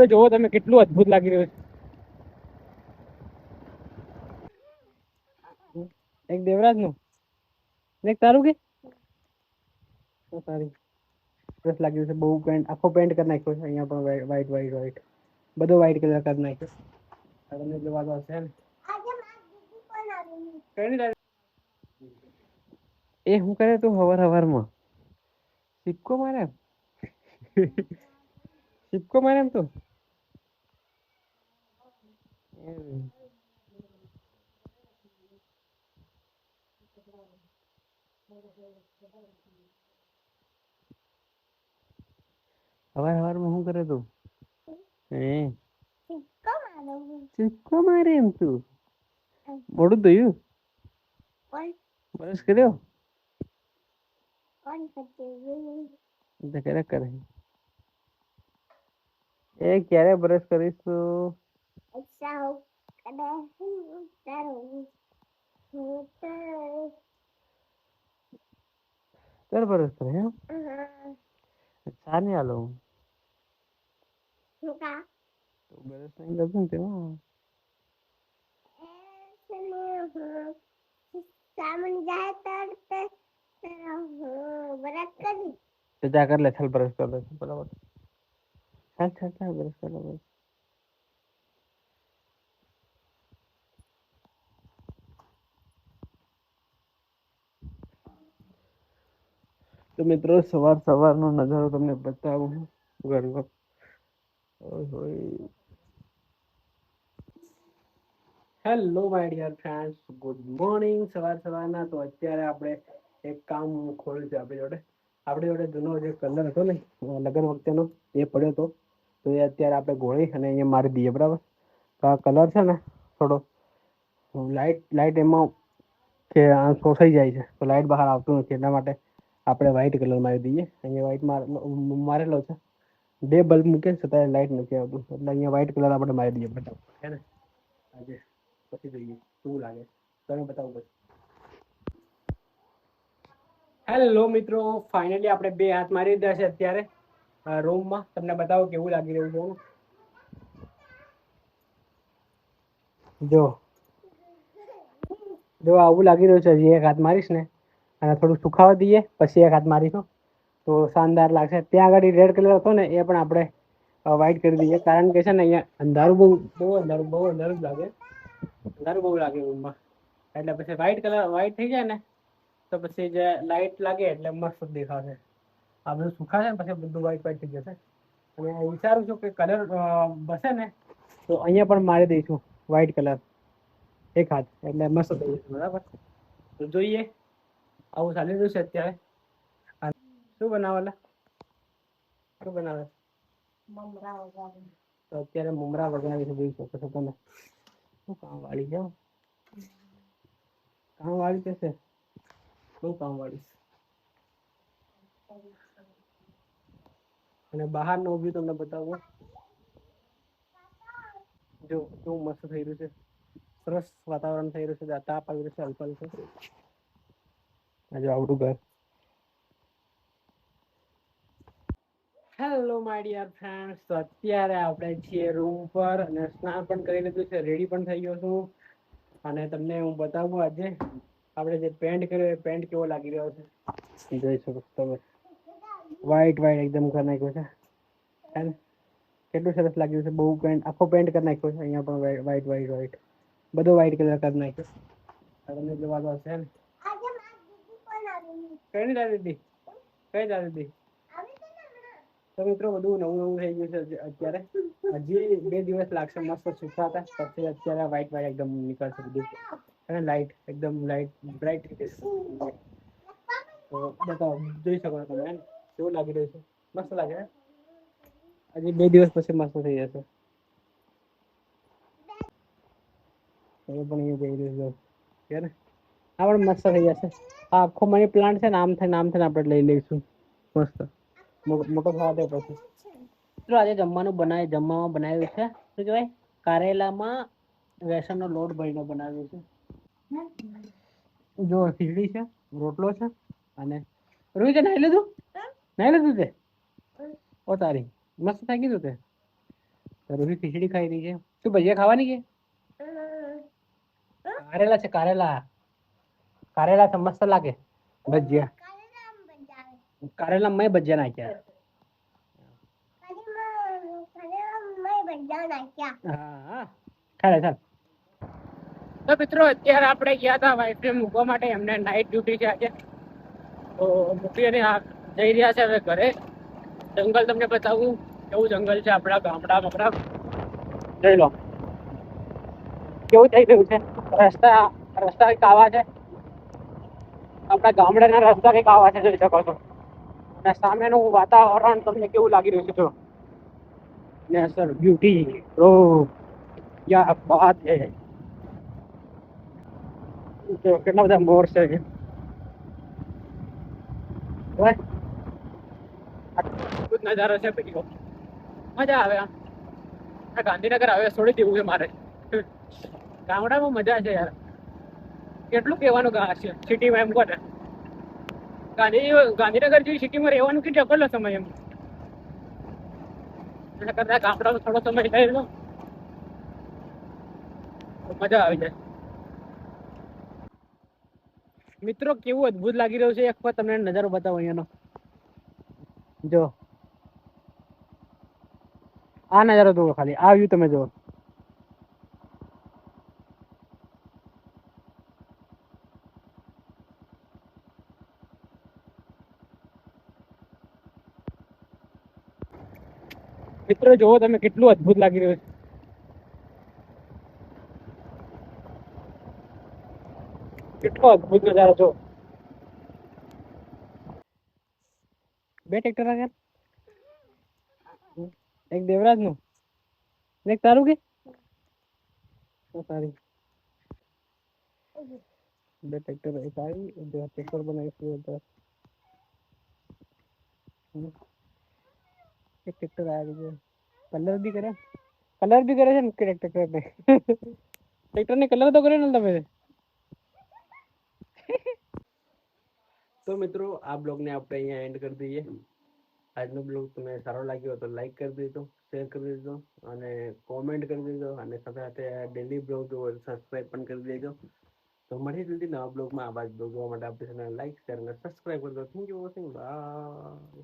તો જોવો તમે કેટલું અદ્ભુત લાગી રહ્યું છે. એક દેવરાજ નું એક તારું કે સારી સરસ લાગ્યું છે. બહુ પેન્ટ આખો પેન્ટ કરી નાખ્યો છે. અહીંયા પણ વ્હાઈટ વ્હાઈટ વ્હાઈટ બધો વ્હાઈટ કલર કરી નાખ્યો. તમને જોવા તો હશે ને એ હું કરે તું હવાર હવારમાં સિક્કો મારે સિક્કો મારે એમ તો હવાર હવારમાં શું કરે તું સિક્કો મારે એમ તું મોડું ધોયું બ્રશ કર્યો કરે કરે એ ક્યારે બ્રશ કરીશું ત્યારે બ્રશ કરે એમ ચા નહીં આલો બ્રશ નહીં કરતો ને તેમાં તો જા કર લે ચાલ બ્રશ કર લે બરાબર ચાલ ચાલ ચાલ બ્રશ કર લે તો મિત્રો સવાર સવારનો નજારો તમને બતાવું ઘરનો hello my dear friends good morning સવારના તો અત્યારે આપણે એક કામ ખોલ્યું છે આપણી જોડે જૂનો જે કલર હતો ને લગ્ન વખતેનો એ પડ્યો હતો તો એ અત્યારે આપણે ગોળી અને અહીંયા મારી દઈએ બરાબર. તો આ કલર છે ને થોડો લાઇટ એમાં કે શોષાઈ જાય છે તો લાઇટ બહાર આવતું નથી એટલા માટે આપણે વ્હાઈટ કલર મારી દઈએ. અહીંયા વ્હાઈટ મારેલો છે. 2 બલ્બ મૂકે છતાં લાઇટ નથી આવતું એટલે અહીંયા વ્હાઈટ કલર આપણે મારી દઈએ ફટાફટ હે ને આજે પછી જોઈએ શું લાગે તમે બતાવો પછી. હેલો મિત્રો ફાઇનલી આપણે 2 હાથ મારી દીધા છે અત્યારે રૂમમાં. તમને બતાવો કેવું લાગી રહ્યું છે. જો આવું લાગી રહ્યું છે. હજી એક હાથ મારીશ ને અને થોડું સુખાવા દઈએ પછી એક હાથ મારીશું તો શાનદાર લાગશે. ત્યાં આગળ રેડ કલર હતો ને એ પણ આપણે વ્હાઈટ કરી દઈએ કારણ કે છે ને અહીંયા અંધારું બહુ અંધારું લાગે રૂમમાં એટલે પછી વ્હાઈટ થઈ જાય ને તો પછી જે લાઇટ લાગે એટલે મસ્ત દેખાશે. આ બધું સુખાશે ને પછી બધું વ્હાઈટ થઈ જશે. અને વિચારું છું કે કલર બસે ને તો અહીંયા પણ મારી દઈશું વ્હાઈટ કલર એક હાથ એટલે મસ્ત થઈ જશે બરાબર. તો જોઈએ આવું ચાલી રહ્યું છે અત્યારે. શું બનાવે તો અત્યારે મમરા વગાડી છે જોઈ શકો છો તમે. શું કામ વાળી જાઓ કામ વાળી છે બહુ કામ વાળી અને બહારનો વ્યૂ તમને બતાવું જો કેવું મસ્ત થઈ રહ્યું છે. સરસ વાતાવરણ થઈ રહ્યું છે. તાપ આવી રહ્યો છે હલકો હલકો. આજે આવડું ઘર. હેલો માય ડિયર ફ્રેન્ડ્સ તો અત્યારે આપણે છીએ રૂમ પર અને સ્નાન પણ કરી લીધું છે. રેડી પણ થઈ ગયો છું અને તમને હું બતાવું આજે આપણે જે પેન્ટ કર્યો એ પેન્ટ કેવો લાગી રહ્યો છે જોઈ શકો તમે. વ્હાઈટ એકદમ કરી નાખ્યો છે કેટલું સરસ લાગ્યું છે. બહુ પેન્ટ આખો પેન્ટ કરી નાખ્યો છે. અહીંયા પણ વ્હાઈટ બધો વ્હાઈટ કલર કરી નાખ્યો. તમને જોવા તો હશે ને કઈ દાદી તો મિત્રો બધું નવું થઈ ગયું છે અત્યારે. હજી 2 દિવસ લાગશે મસ્ત સુકાતા પછી અત્યારે વ્હાઈટ એકદમ નીકળશે બધું અને લાઇટ એકદમ બ્રાઇટ તો બતાવો જોઈ શકો તમે કેવું લાગી રહ્યું છે. મસ્ત લાગે હજી 2 દિવસ પછી મસ્ત થઈ જશે. પણ જઈ રહ્યું છે ને આ પણ મસ્ત થઈ જશે. આ આખો મની પ્લાન્ટ છે ને આમ થઈને આપણે લઈ લઈશું મસ્ત મોટો થવા દે પછી. આજે જમવામાં બનાવ્યું છે શું કહેવાય કારેલામાં બેસનનો લોટ ભરીને બનાવ્યું છે. જો ખીચડી છે રોટલો છે અને રોહિત નાઈ લીધું તે ઓ તારી મસ્ત થઈ ગયું તે રોહી ખીચડી ખાઈ રહી છે. શું ભજીયા ખાવાની છે? કારેલા છે, કારેલા. કારેલા તો મસ્ત લાગે ભજીયા. કારેલા મેં ભજીયા નાખ્યા. હા ખાલે ચાલ. તો મિત્રો અત્યારે આપણે ગયા હતા વાઈફને મૂકવા માટે. એમને નાઇટ ડ્યુટી છે આજે, તો મૂકીને જઈ રહ્યા છે હવે ઘરે. જંગલ તમને બતાવું કેવું જંગલ છે આપણા ગામડા. જોઈ લો કેવું થઈ રહ્યું છે. રસ્તા કઈક આવા છે. આપણા ગામડાના રસ્તા કઈક આવા છે, જોઈ શકો છો. અને સામેનું વાતાવરણ તમને કેવું લાગી રહ્યું છે જો. નેચર બ્યુટી બ્રો, ક્યા બાત હે. કેટલા બધા મોર છે. નજારો છે બીજો, મજા આવે. આમ ગાંધીનગર હવે છોડી દેવું છે મારે. ગામડામાં મજા છે યાર. કેટલું કહેવાનું છે સિટીમાં એમ કોને. ગાંધીનગર જેવી સિટીમાં રહેવાનું કે ઢગલો સમય એમ. એના કરતા ગામડામાં થોડો સમય લઈ લો, મજા આવી જાય. મિત્રો કેવું અદભુત લાગી રહ્યું છે. એક વાર તમને નજારો બતાવો અહીંયાનો. જો આ નજારો જુઓ, ખાલી આ વ્યૂ તમે જુઓ. મિત્રો જોવો તમે, કેટલું અદભુત લાગી રહ્યું છે. કેટલો અદભુત નજારો જો. બે ટ્રેક્ટર આવ્યા, એક દેવરાજ નું એક તારું કે સારી. બે ટ્રેક્ટર સારી ટ્રેક્ટર બનાવી. એક ટ્રેક્ટર આવ્યા, કલર બી કરે છે ને ટ્રેક્ટર ને કલર તો કરે ને તમે. તો મિત્રો આ બ્લોગને આપણે અહીંયા એન્ડ કરી દઈએ. આજનો બ્લોગ તમને સારો લાગ્યો તો લાઈક કરી દેજો, શેર કરી દેજો અને કોમેન્ટ કરી દેજો. અને સાથે સાથે ડેલી બ્લોગ સબસ્ક્રાઈબ પણ કરી દેજો. તો મળીએ જલ્દી નવા બ્લોગમાં. આવા જ બ્લોગ જોવા માટે આપણી ચેનલ લાઈક, શેર અને સબસ્ક્રાઈબ કરી દો. Thank you watching. બાય.